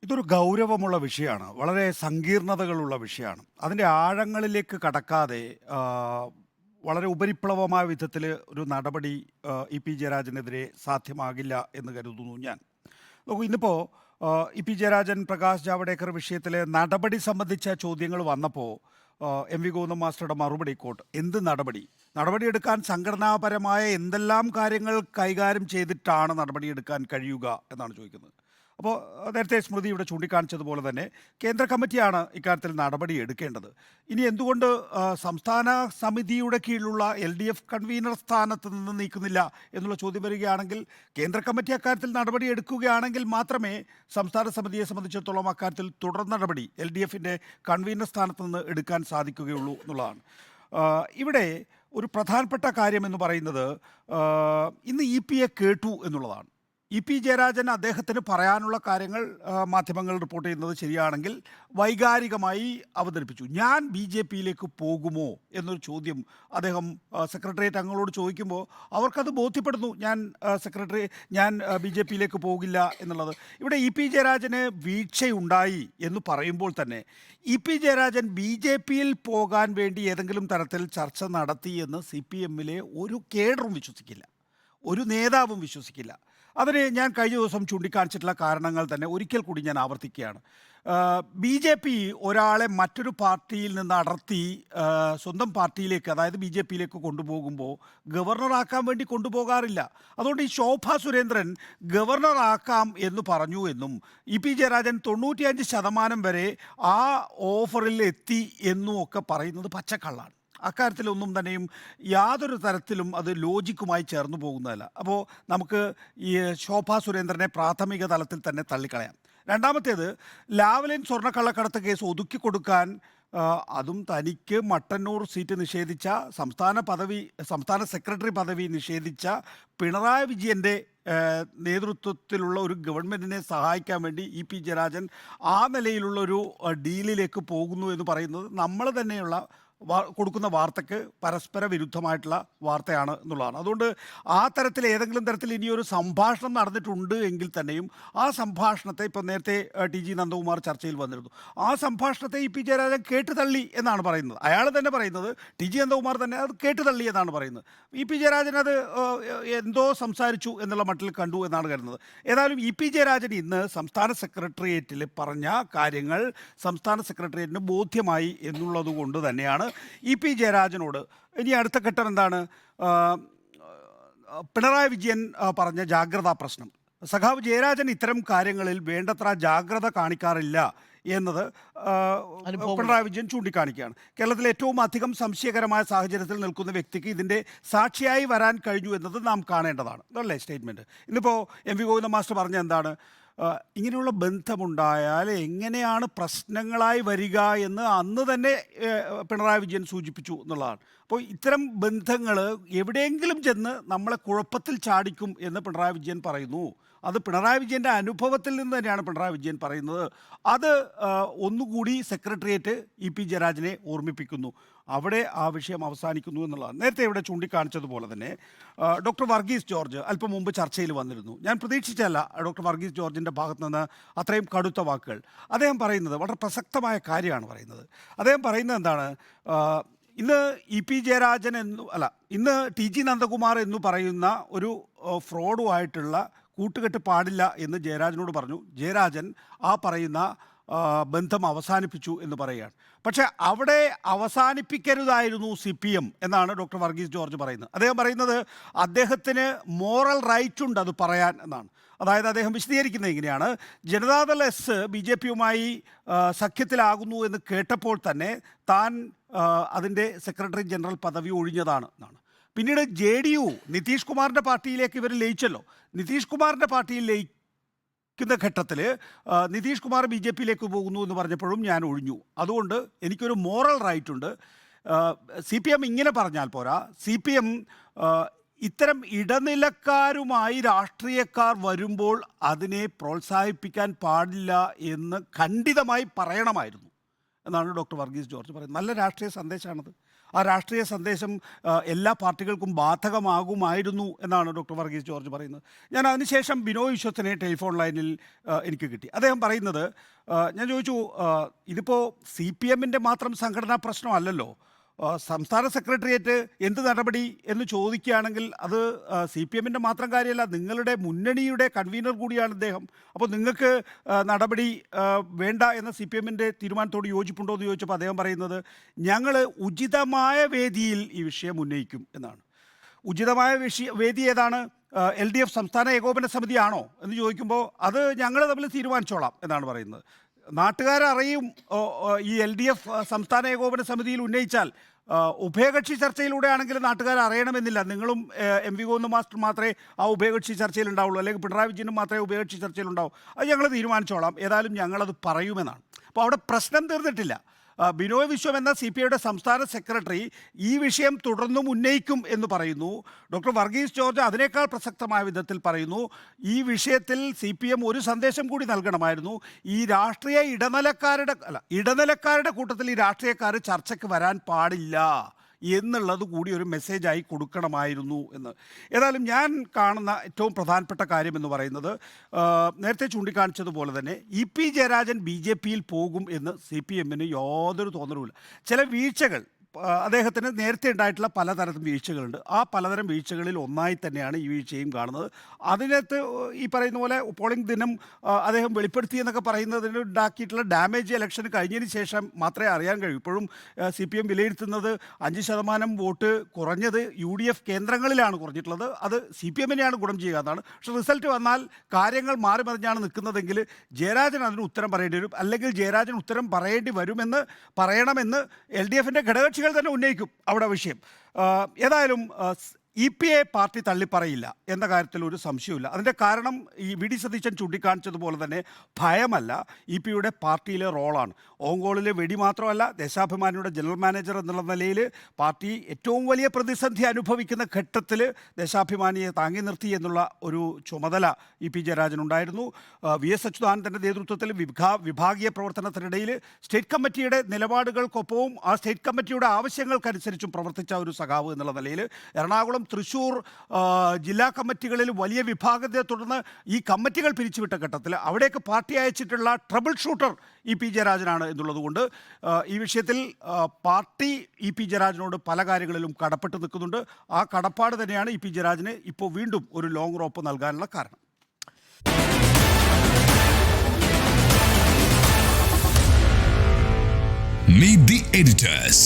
ഇതൊരു ഗൗരവമുള്ള വിഷയമാണ്. വളരെ സങ്കീർണതകളുള്ള വിഷയമാണ്. അതിൻ്റെ ആഴങ്ങളിലേക്ക് കടക്കാതെ വളരെ ഉപരിപ്ലവമായ വിധത്തിൽ ഒരു നടപടി ഇ പി ജയരാജനെതിരെ സാധ്യമാകില്ല എന്ന് കരുതുന്നു ഞാൻ. നോക്കൂ, ഇന്നിപ്പോൾ ഇ പി ജയരാജൻ, പ്രകാശ് ജാവ്ദേക്കർ വിഷയത്തിൽ നടപടി സംബന്ധിച്ച ചോദ്യങ്ങൾ വന്നപ്പോൾ എം വി ഗോവിന്ദൻ മാസ്റ്ററുടെ മറുപടി കോട്ട്, എന്ത് നടപടി? നടപടിയെടുക്കാൻ സംഘടനാപരമായ എന്തെല്ലാം കാര്യങ്ങൾ കൈകാര്യം ചെയ്തിട്ടാണ് നടപടിയെടുക്കാൻ കഴിയുക എന്നാണ് ചോദിക്കുന്നത്. അപ്പോൾ നേരത്തെ സ്മൃതി ഇവിടെ ചൂണ്ടിക്കാണിച്ചതുപോലെ തന്നെ കേന്ദ്ര കമ്മിറ്റിയാണ് ഇക്കാര്യത്തിൽ നടപടി എടുക്കേണ്ടത്. ഇനി എന്തുകൊണ്ട് സംസ്ഥാന സമിതിയുടെ കീഴിലുള്ള LDF കൺവീനർ സ്ഥാനത്ത് നിന്ന് നീക്കുന്നില്ല എന്നുള്ള ചോദ്യം വരികയാണെങ്കിൽ, കേന്ദ്ര കമ്മിറ്റി അക്കാര്യത്തിൽ നടപടി എടുക്കുകയാണെങ്കിൽ മാത്രമേ സംസ്ഥാന സമിതിയെ സംബന്ധിച്ചിടത്തോളം അക്കാര്യത്തിൽ തുടർ നടപടി LDFിൻ്റെ കൺവീനർ സ്ഥാനത്ത് നിന്ന് എടുക്കാൻ സാധിക്കുകയുള്ളൂ എന്നുള്ളതാണ്. ഇവിടെ ഒരു പ്രധാനപ്പെട്ട കാര്യം എന്ന് പറയുന്നത്, ഇന്ന് EPയെ കേട്ടു എന്നുള്ളതാണ്. ഇ പി ജയരാജൻ അദ്ദേഹത്തിന് പറയാനുള്ള കാര്യങ്ങൾ മാധ്യമങ്ങൾ റിപ്പോർട്ട് ചെയ്യുന്നത് ശരിയാണെങ്കിൽ വൈകാരികമായി അവതരിപ്പിച്ചു. ഞാൻ BJPയിലേക്ക് പോകുമോ എന്നൊരു ചോദ്യം അദ്ദേഹം സെക്രട്ടേറിയറ്റ് അംഗങ്ങളോട് ചോദിക്കുമ്പോൾ അവർക്കത് ബോധ്യപ്പെടുന്നു, ഞാൻ BJPയിലേക്ക് പോകില്ല എന്നുള്ളത്. ഇവിടെ ഇ പി ജയരാജന് വീഴ്ചയുണ്ടായി എന്ന് പറയുമ്പോൾ തന്നെ ഇ പി ജയരാജൻ BJPയിൽ പോകാൻ വേണ്ടി ഏതെങ്കിലും തരത്തിൽ ചർച്ച നടത്തി എന്ന് CPMലെ ഒരു കേഡറും വിശ്വസിക്കില്ല, ഒരു നേതാവും വിശ്വസിക്കില്ല. അതിന് ഞാൻ കഴിഞ്ഞ ദിവസം ചൂണ്ടിക്കാണിച്ചിട്ടുള്ള കാരണങ്ങൾ തന്നെ ഒരിക്കൽ കൂടി ഞാൻ ആവർത്തിക്കുകയാണ്. BJP ഒരാളെ മറ്റൊരു പാർട്ടിയിൽ നിന്ന് അടർത്തി സ്വന്തം പാർട്ടിയിലേക്ക്, അതായത് BJPയിലേക്ക് കൊണ്ടുപോകുമ്പോൾ ഗവർണറാക്കാൻ വേണ്ടി കൊണ്ടുപോകാറില്ല. അതുകൊണ്ട് ഈ ശോഭാ സുരേന്ദ്രൻ ഗവർണറാക്കാം എന്ന് പറഞ്ഞു എന്നും ഇ പി ജയരാജൻ 95% വരെ ആ ഓഫറിൽ എത്തി എന്നും ഒക്കെ പറയുന്നത് പച്ചക്കള്ളാണ്. അക്കാര്യത്തിലൊന്നും തന്നെയും യാതൊരു തരത്തിലും അത് ലോജിക്കുമായി ചേർന്നു പോകുന്നതല്ല. അപ്പോൾ നമുക്ക് ഈ ശോഭാ സുരേന്ദ്രനെ പ്രാഥമിക തലത്തിൽ തന്നെ തള്ളിക്കളയാം. രണ്ടാമത്തേത്, ലാവ്ലിൻ സ്വർണ്ണക്കള്ളക്കടത്ത് കേസ് ഒതുക്കി കൊടുക്കാൻ അതും തനിക്ക് മട്ടന്നൂർ സീറ്റ് നിഷേധിച്ച, സംസ്ഥാന സെക്രട്ടറി പദവി നിഷേധിച്ച പിണറായി വിജയൻ്റെ നേതൃത്വത്തിലുള്ള ഒരു ഗവൺമെൻറ്റിനെ സഹായിക്കാൻ വേണ്ടി ഇ പി ജയരാജൻ ആ നിലയിലുള്ളൊരു ഡീലിലേക്ക് പോകുന്നു എന്ന് പറയുന്നത് നമ്മൾ തന്നെയുള്ള കൊടുക്കുന്ന വാർത്തയ്ക്ക് പരസ്പര വിരുദ്ധമായിട്ടുള്ള വാർത്തയാണ് എന്നുള്ളതാണ്. അതുകൊണ്ട് ആ തരത്തിൽ ഏതെങ്കിലും തരത്തിൽ ഇനിയൊരു സംഭാഷണം നടന്നിട്ടുണ്ട് എങ്കിൽ തന്നെയും ആ സംഭാഷണത്തെ, ഇപ്പോൾ നേരത്തെ TG നന്ദകുമാർ ചർച്ചയിൽ വന്നിരുന്നു, ആ സംഭാഷണത്തെ ഇ പി ജയരാജൻ കേട്ട് തള്ളി എന്നാണ് പറയുന്നത്. അയാൾ തന്നെ പറയുന്നത്, TG നന്ദകുമാർ തന്നെ അത് കേട്ട് തള്ളി എന്നാണ് പറയുന്നത്. ഇ പി ജയരാജൻ അത് എന്തോ സംസാരിച്ചു എന്നുള്ള മട്ടിൽ കണ്ടു എന്നാണ് കരുതുന്നത്. ഏതായാലും ഇ പി ജയരാജൻ ഇന്ന് സംസ്ഥാന സെക്രട്ടേറിയറ്റിൽ പറഞ്ഞ കാര്യങ്ങൾ സംസ്ഥാന സെക്രട്ടേറിയറ്റിന് ബോധ്യമായി എന്നുള്ളത് കൊണ്ട് തന്നെയാണ് ഇ പി ജയരാജനോട് ഇനി അടുത്ത ഘട്ടം എന്താണ്, പിണറായി വിജയൻ പറഞ്ഞ ജാഗ്രതാ പ്രശ്നം. സഖാവ് ജയരാജൻ ഇത്തരം കാര്യങ്ങളിൽ വേണ്ടത്ര ജാഗ്രത കാണിക്കാറില്ല എന്നത് പിണറായി വിജയൻ ചൂണ്ടിക്കാണിക്കുകയാണ്. കേരളത്തിൽ ഏറ്റവും അധികം സംശയകരമായ സാഹചര്യത്തിൽ നിൽക്കുന്ന വ്യക്തിക്ക് ഇതിൻ്റെ സാക്ഷിയായി വരാൻ കഴിഞ്ഞു എന്നത് നാം കാണേണ്ടതാണ്, അതല്ലേ സ്റ്റേറ്റ്മെൻറ്റ്. ഇന്നിപ്പോൾ എം വി ഗോവിന്ദൻ മാസ്റ്റർ പറഞ്ഞ എന്താണ്, ഇങ്ങനെയുള്ള ബന്ധമുണ്ടായാൽ എങ്ങനെയാണ് പ്രശ്നങ്ങളായി വരിക എന്ന് അന്ന് തന്നെ പിണറായി വിജയൻ സൂചിപ്പിച്ചു എന്നുള്ളതാണ്. അപ്പോൾ ഇത്തരം ബന്ധങ്ങൾ എവിടെയെങ്കിലും ചെന്ന് നമ്മളെ കുഴപ്പത്തിൽ ചാടിക്കും എന്ന് പിണറായി വിജയൻ പറയുന്നു. അത് പിണറായി വിജയൻ്റെ അനുഭവത്തിൽ നിന്ന് തന്നെയാണ് പിണറായി വിജയൻ പറയുന്നത്. അത് ഒന്നുകൂടി സെക്രട്ടേറിയറ്റ് ഇ പി ജയരാജനെ ഓർമ്മിപ്പിക്കുന്നു. അവിടെ ആ വിഷയം അവസാനിക്കുന്നു എന്നുള്ളതാണ്. നേരത്തെ ഇവിടെ ചൂണ്ടിക്കാണിച്ചതുപോലെ തന്നെ ഡോക്ടർ വർഗീസ് ജോർജ് അല്പം മുമ്പ് ചർച്ചയിൽ വന്നിരുന്നു. ഞാൻ പ്രതീക്ഷിച്ചല്ല ഡോക്ടർ വർഗീസ് ജോർജിൻ്റെ ഭാഗത്തു നിന്ന് അത്രയും കടുത്ത വാക്കുകൾ. അദ്ദേഹം പറയുന്നത് വളരെ പ്രസക്തമായ കാര്യമാണ് പറയുന്നത്. അദ്ദേഹം പറയുന്നത് എന്താണ്, ഇന്ന് ഇ പി ജയരാജൻ ഇന്ന് TG നന്ദകുമാർ എന്ന് പറയുന്ന ഒരു ഫ്രോഡുമായിട്ടുള്ള കൂട്ടുകെട്ട് പാടില്ല എന്ന് ജയരാജനോട് പറഞ്ഞു. ജയരാജൻ ആ പറയുന്ന ബന്ധം അവസാനിപ്പിച്ചു എന്ന് പറയുകയാണ്. പക്ഷേ അവിടെ അവസാനിപ്പിക്കരുതായിരുന്നു CPM എന്നാണ് ഡോക്ടർ വർഗീസ് ജോർജ് പറയുന്നത്. അദ്ദേഹം പറയുന്നത് അദ്ദേഹത്തിന് മോറൽ റൈറ്റ് ഉണ്ട് അത് പറയാൻ എന്നാണ്. അതായത് അദ്ദേഹം വിശദീകരിക്കുന്നത് ഇങ്ങനെയാണ്, ജനതാദൾ എസ് BJPയുമായി സഖ്യത്തിലാകുന്നു എന്ന് കേട്ടപ്പോൾ തന്നെ താൻ അതിൻ്റെ സെക്രട്ടറി ജനറൽ പദവി ഒഴിഞ്ഞതാണ് എന്നാണ്. പിന്നീട് JDU നിതീഷ് കുമാറിൻ്റെ പാർട്ടിയിലേക്ക് ഇവർ ലയിച്ചല്ലോ. നിതീഷ് കുമാറിൻ്റെ പാർട്ടിയിൽ ലയിക്കുന്ന ഘട്ടത്തിൽ നിതീഷ് കുമാർ BJPയിലേക്ക് പോകുന്നു എന്ന് പറഞ്ഞപ്പോഴും ഞാൻ ഒഴിഞ്ഞു, അതുകൊണ്ട് എനിക്കൊരു മോറൽ റൈറ്റ് ഉണ്ട്. CPM ഇങ്ങനെ പറഞ്ഞാൽ പോരാ, CPM ഇത്തരം ഇടനിലക്കാരുമായി രാഷ്ട്രീയക്കാർ വരുമ്പോൾ അതിനെ പ്രോത്സാഹിപ്പിക്കാൻ പാടില്ല എന്ന് ഖണ്ഡിതമായി പറയണമായിരുന്നു എന്നാണ് ഡോക്ടർ വർഗീസ് ജോർജ് പറയുന്നത്. നല്ല രാഷ്ട്രീയ സന്ദേശമാണത്. ആ രാഷ്ട്രീയ സന്ദേശം എല്ലാ പാർട്ടികൾക്കും ബാധകമാകുമായിരുന്നു എന്നാണ് ഡോക്ടർ വർഗീസ് ജോർജ് പറയുന്നത്. ഞാൻ അതിനുശേഷം ബിനോയ് വിശ്വത്തിനെ ടെലിഫോൺ ലൈനിൽ എനിക്ക് കിട്ടി. അദ്ദേഹം പറയുന്നത്, ഞാൻ ചോദിച്ചു, ഇതിപ്പോൾ CPM-ൻ്റെ മാത്രം സംഘടനാ പ്രശ്നമല്ലല്ലോ, സംസ്ഥാന സെക്രട്ടേറിയറ്റ് എന്ത് നടപടി എന്ന് ചോദിക്കുകയാണെങ്കിൽ അത് CPM-ൻ്റെ മാത്രം കാര്യമല്ല, നിങ്ങളുടെ മുന്നണിയുടെ കൺവീനർ കൂടിയാണ് അദ്ദേഹം. അപ്പോൾ നിങ്ങൾക്ക് നടപടി വേണ്ട എന്ന CPM-ൻ്റെ തീരുമാനത്തോട് യോജിപ്പുണ്ടോ എന്ന് ചോദിച്ചപ്പോൾ അദ്ദേഹം പറയുന്നത്, ഞങ്ങൾ ഉചിതമായ വേദിയിൽ ഈ വിഷയം ഉന്നയിക്കും എന്നാണ്. ഉചിതമായ വേദി ഏതാണ്? LDF സംസ്ഥാന ഏകോപന സമിതിയാണോ എന്ന് ചോദിക്കുമ്പോൾ അത് ഞങ്ങൾ തമ്മിൽ തീരുമാനിച്ചോളാം എന്നാണ് പറയുന്നത്. നാട്ടുകാരറിയും ഈ LDF സംസ്ഥാന ഏകോപന സമിതിയിൽ ഉന്നയിച്ചാൽ ഉഭയകക്ഷി ചർച്ചയിലൂടെ ആണെങ്കിൽ നാട്ടുകാർ അറിയണമെന്നില്ല. നിങ്ങളും MV ഗോവിന്ദ മാസ്റ്റർ മാത്രമേ ആ ഉഭയകക്ഷി ചർച്ചയിൽ ഉണ്ടാവുള്ളൂ, അല്ലെങ്കിൽ പിണറായി വിജയനും മാത്രമേ ഉഭയകക്ഷി ചർച്ചയിൽ ഉണ്ടാവൂ. അത് ഞങ്ങൾ തീരുമാനിച്ചോളാം, ഏതായാലും ഞങ്ങളത് പറയുമെന്നാണ്. അപ്പോൾ അവിടെ പ്രശ്നം തീർന്നിട്ടില്ല. ബിനോയ് വിശ്വം എന്ന CPIയുടെ സംസ്ഥാന സെക്രട്ടറി ഈ വിഷയം തുടർന്നും ഉന്നയിക്കും എന്ന് പറയുന്നു. ഡോക്ടർ വർഗീസ് ജോർജ് അതിനേക്കാൾ പ്രസക്തമായ വിധത്തിൽ പറയുന്നു, ഈ വിഷയത്തിൽ CPM ഒരു സന്ദേശം കൂടി നൽകണമായിരുന്നു. ഈ രാഷ്ട്രീയ ഇടനിലക്കാരുടെ കൂട്ടത്തിൽ ഈ രാഷ്ട്രീയക്കാർ ചർച്ചയ്ക്ക് വരാൻ പാടില്ല എന്നുള്ളത് കൂടി ഒരു മെസ്സേജായി കൊടുക്കണമായിരുന്നു എന്ന്. ഏതായാലും ഞാൻ കാണുന്ന ഏറ്റവും പ്രധാനപ്പെട്ട കാര്യം എന്ന് പറയുന്നത്, നേരത്തെ ചൂണ്ടിക്കാണിച്ചതുപോലെ തന്നെ EP ജയരാജൻ BJP-യിൽ പോകും എന്ന് CPM-ന് യാതൊരു തോന്നലുമില്ല. ചില വീഴ്ചകൾ അദ്ദേഹത്തിന് നേരത്തെ ഉണ്ടായിട്ടുള്ള പലതരം വീഴ്ചകളുണ്ട്. ആ പലതരം വീഴ്ചകളിൽ ഒന്നായി തന്നെയാണ് ഈ വീഴ്ചയും കാണുന്നത്. അതിനകത്ത് ഈ പറയുന്ന പോലെ പോളിംഗ് ദിനം അദ്ദേഹം വെളിപ്പെടുത്തിയെന്നൊക്കെ പറയുന്നതിന് ഉണ്ടാക്കിയിട്ടുള്ള ഡാമേജ് ഇലക്ഷന് കഴിഞ്ഞതിന് ശേഷം മാത്രമേ അറിയാൻ കഴിയൂ. ഇപ്പോഴും CPM വിലയിരുത്തുന്നത് 5% വോട്ട് കുറഞ്ഞത് UDF കേന്ദ്രങ്ങളിലാണ് കുറഞ്ഞിട്ടുള്ളത്. അത് CPM-നെയാണ് ഗുണം ചെയ്യുക എന്നാണ്. പക്ഷേ റിസൾട്ട് വന്നാൽ കാര്യങ്ങൾ മാറി മറിഞ്ഞാണ് നിൽക്കുന്നതെങ്കിൽ ജയരാജൻ അതിന് ഉത്തരം പറയേണ്ടി വരും, അല്ലെങ്കിൽ ജയരാജൻ ഉത്തരം പറയണമെന്ന് LDF-ൻ്റെ ഘടകകക്ഷികൾ തന്നെ ഉന്നയിക്കും അവിടെ വിഷയം. ഏതായാലും EP-യെ പാർട്ടി തള്ളിപ്പറയില്ല എന്ന കാര്യത്തിൽ ഒരു സംശയമില്ല. അതിൻ്റെ കാരണം ഈ VD സതീശൻ ചൂണ്ടിക്കാണിച്ചതുപോലെ തന്നെ ഭയമല്ല, EP-യുടെ പാർട്ടിയിലെ റോളാണ്. ഓങ്കോളിലെ വെടി മാത്രമല്ല, ദേശാഭിമാനിയുടെ ജനറൽ മാനേജർ എന്നുള്ള നിലയിൽ പാർട്ടി ഏറ്റവും വലിയ പ്രതിസന്ധി അനുഭവിക്കുന്ന ഘട്ടത്തിൽ ദേശാഭിമാനിയെ താങ്ങി നിർത്തി എന്നുള്ള ഒരു ചുമതല EP ജയരാജനുണ്ടായിരുന്നു. VS അച്യുതാനന്ദൻ്റെ നേതൃത്വത്തിൽ വിഭാഗീയ പ്രവർത്തനത്തിനിടയിൽ സ്റ്റേറ്റ് കമ്മിറ്റിയുടെ നിലപാടുകൾക്കൊപ്പവും ആ സ്റ്റേറ്റ് കമ്മിറ്റിയുടെ ആവശ്യങ്ങൾക്കനുസരിച്ചും പ്രവർത്തിച്ച ഒരു സഖാവ് എന്നുള്ള നിലയിൽ എറണാകുളം, തൃശ്ശൂർ ജില്ലാ കമ്മിറ്റികളിൽ വലിയ വിഭാഗത്തെ തുടർന്ന് ഈ കമ്മിറ്റികൾ പിരിച്ചുവിട്ട ഘട്ടത്തിൽ അവിടേക്ക് പാർട്ടി അയച്ചിട്ടുള്ള ട്രബിൾ ഷൂട്ടർ EP ജയരാജനാണ് എന്നുള്ളത് കൊണ്ട് ഈ വിഷയത്തിൽ പാർട്ടി EP ജയരാജനോട് പല കാര്യങ്ങളിലും കടപ്പെട്ട് നിൽക്കുന്നുണ്ട്. ആ കടപ്പാട് തന്നെയാണ് EP ജയരാജന് ഇപ്പോൾ വീണ്ടും ഒരു ലോങ് റോപ്പ് നൽകാനുള്ള കാരണം. Meet the editors.